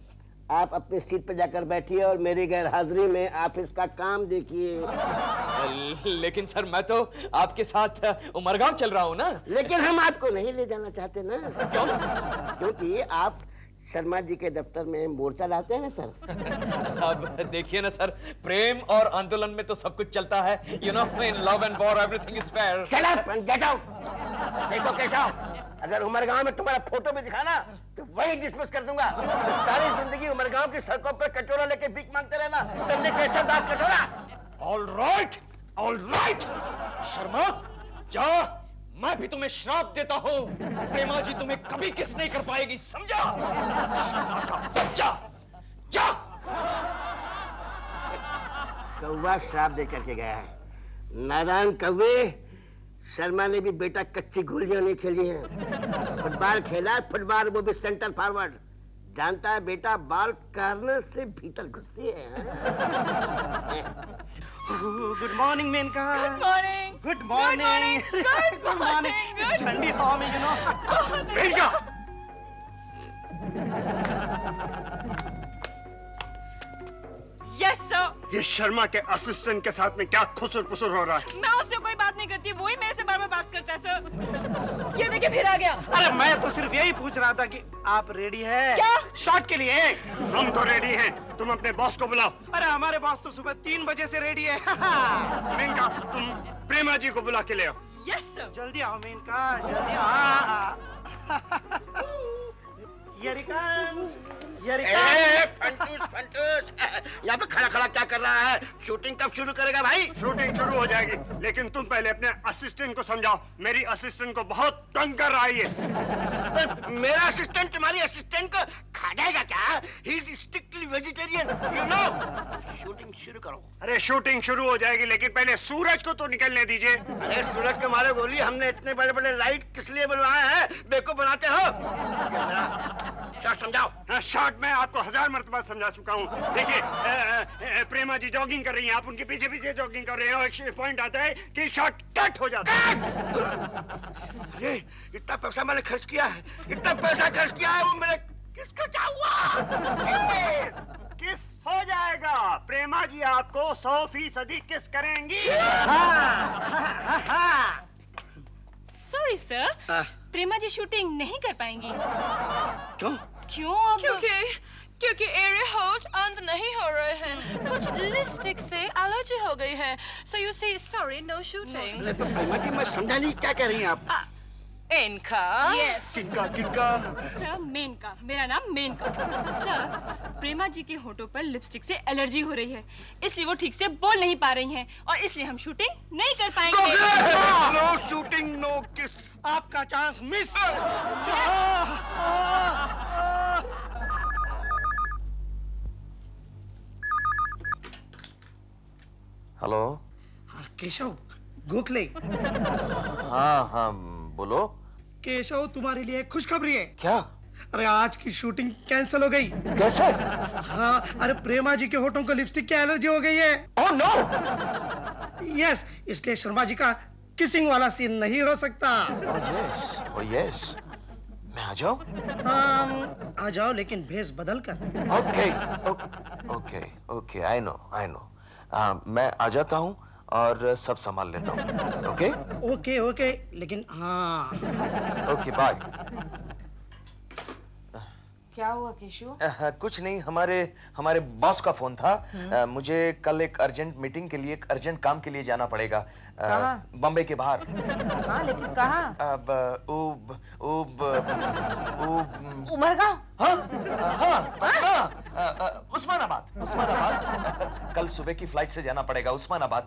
आप अपनी सीट पर जाकर बैठिए और मेरी गैर हाजिरी में आप इसका काम देखिए। लेकिन सर मैं तो आपके साथ उमरगांव चल रहा हूँ ना। लेकिन हम आपको नहीं ले जाना चाहते ना। क्यों? क्योंकि आप शर्मा जी के दफ्तर में मोर्चा लाते हैं ना सर। अब देखिए ना सर, प्रेम और आंदोलन में तो सब कुछ चलता है। You know, in love and war everything is fair. Shut up and get out. देखो केशव, अगर उमरगांव में तुम्हारा फोटो भी दिखाना तो वही डिसमिस कर दूंगा। तो सारी जिंदगी उमरगांव की सड़कों पर कटोरा लेके भीख मांगते रहना। समझे केशव दास कटोरा? ऑल राइट शर्मा, जा, मैं भी तुम्हें श्राप देता हूँ। प्रेमा जी तुम्हें कभी किस नहीं कर पाएगी, समझा? शर्मा का बच्चा, जा। कौवा श्राप दे करके गया है। नारायण कौवे, शर्मा ने भी बेटा कच्ची गोलियां नहीं खेली हैं। फुटबॉल खेला, फुटबॉल वो भी सेंटर फॉरवर्ड। जानता है बेटा, बॉल कॉर्नर से भीतर घुसती है। Good morning Menka. Good morning. Good morning. Good morning. इस ठंडी हवा में, you know. Menka, yes sir. ये शर्मा के असिस्टेंट के साथ में क्या खुसुर पुसुर हो रहा है? मैं उससे कोई बात नहीं करती, वही मेरे से बार बार बात करता है सर। ये देखिए फिर आ गया। अरे मैं तो सिर्फ यही पूछ रहा था कि आप रेडी है क्या? शॉट के लिए? हम तो रेडी हैं, तुम अपने बॉस को बुलाओ। अरे हमारे बॉस तो सुबह 3 बजे से रेडी है। मेनका, तुम प्रेमा जी को बुला के ले आओ। Yes sir. जल्दी आओ मेनका, जल्दी आओ। Here he comes. Here he A, comes. फंटूस यहाँ पे खड़ा खड़ा क्या कर रहा है? शूटिंग कब शुरू करेगा भाई? शूटिंग शुरू हो जाएगी, लेकिन तुम पहले अपने असिस्टेंट को समझाओ। मेरी असिस्टेंट को बहुत तंग कर रहा है ये। मेरा असिस्टेंट तुम्हारी असिस्टेंट को खा जाएगा क्या? He is strictly vegetarian, you know? Shooting शुरू करो। अरे शूटिंग शुरू हो जाएगी, लेकिन पहले सूरज को तो निकलने दीजिए। अरे सूरज के मारे गोली, हमने इतने बड़े बड़े लाइट किस लिए बनवाए हैं? बेवकूफ बनाते हो? शॉट समझाओ। हाँ, शॉट मैं आपको 1000 मरतबा समझा चुका हूँ। देखिए प्रेमा जी जॉगिंग कर रही हैं, आप उनके पीछे पीछे जॉगिंग कर रहे हैं और एक पॉइंट आता है कि शॉट कट हो जाता है। अरे इतना पैसा मैंने खर्च किया है, इतना पैसा खर्च किया है, वो मेरे किसका क्या हुआ? किस हो जाएगा। प्रेमा जी आपको 100% किस करेंगी। सॉरी सर, प्रेमा जी शूटिंग नहीं कर पाएंगी। क्यों? क्यों? क्योंकि एरिया हॉट अंत नहीं हो रहे हैं, कुछ लिपस्टिक से एलर्जी हो गई है, so you say sorry, no shooting. अरे प्रेमा जी मैं समझा नहीं, क्या कह रही हैं आप? इनका? Yes. किनका? सर मेनका, मेरा नाम मेनका। सर प्रेमा जी के होठों पर लिपस्टिक से एलर्जी हो रही है, इसलिए वो ठीक से बोल नहीं पा रही हैं और इसलिए हम शूटिंग नहीं कर पाएंगे। नो शूटिंग, नो किस। आपका चांस मिस। हेलो। हाँ केशव, गोखले। हाँ बोलो। केशव तुम्हारे लिए खुशखबरी है। क्या? अरे आज की शूटिंग कैंसिल हो गई। कैसे? हाँ, अरे प्रेमा जी के होठों को लिपस्टिक की एलर्जी हो गई है। Oh no. यस, इसलिए शर्मा जी का किसिंग वाला सीन नहीं हो सकता। ओह यस, मैं आ जाऊं? आ जाओ, लेकिन भेष बदल कर। Okay, I know. मैं आ जाता हूँ और सब संभाल लेता हूँ। ओके, लेकिन हाँ। Okay bye. क्या हुआ केशव? कुछ नहीं, हमारे बॉस का फोन था। मुझे कल एक अर्जेंट मीटिंग के लिए, एक अर्जेंट काम के लिए जाना पड़ेगा। बम्बई के बाहर। हाँ, लेकिन कहाँ? उमरगांव? उस्मानाबाद। कल सुबह की फ्लाइट से जाना पड़ेगा उस्मानाबाद।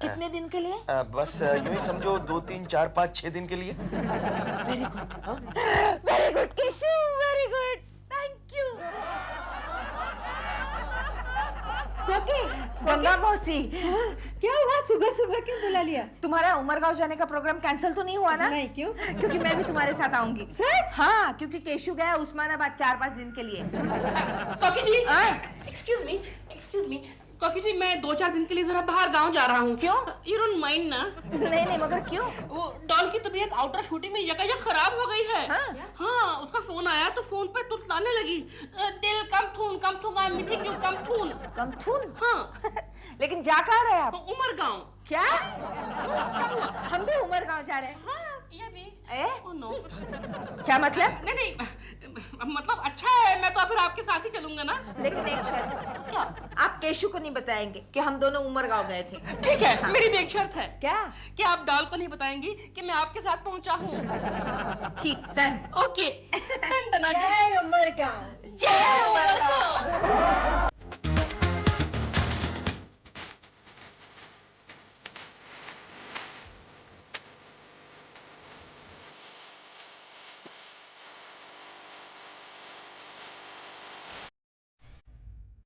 कितने दिन के लिए? बस यूं ही समझो 2, 3, 4, 5, 6 दिन के लिए। Very good Keshav, very good, thank you. कोकी, गंगा मौसी, क्या हुआ? सुबह सुबह क्यों बुला लिया? तुम्हारा उमरगांव जाने का प्रोग्राम कैंसिल तो नहीं हुआ ना? नहीं, क्यों? क्योंकि मैं भी तुम्हारे साथ आऊंगी। सच? हाँ, क्योंकि केशव गया उस्मानाबाद 4-5 दिन के लिए। कोकी जी, एक्सक्यूज मी, कोकी जी, मैं 2-4 दिन के लिए जरा बाहर गांव जा रहा हूँ। क्यों? You don't mind ना? नहीं, मगर क्यों? वो डॉल की तबीयत आउटर शूटिंग में यकायक खराब हो गई है। हाँ, उसका फोन आया तो फोन पे तुतलाने लगी। दिल come soon, I am meeting you come soon. हाँ। लेकिन जा कहाँ रहे आप? उमरगांव। क्या? हम भी उमरगांव जा रहे हैं। हाँ, ये भी। Oh, no. क्या मतलब? नहीं, मतलब अच्छा है, मैं तो फिर आपके साथ ही चलूंगा ना। लेकिन एक शर्त। क्या? आप केशव को नहीं बताएंगे कि हम दोनों उमरगांव गए थे। ठीक है, हाँ। मेरी भी एक शर्त है। क्या? कि आप डॉल को नहीं बताएंगी कि मैं आपके साथ पहुंचा हूँ। ठीक, डन। ओके। जय उमरगांव। जय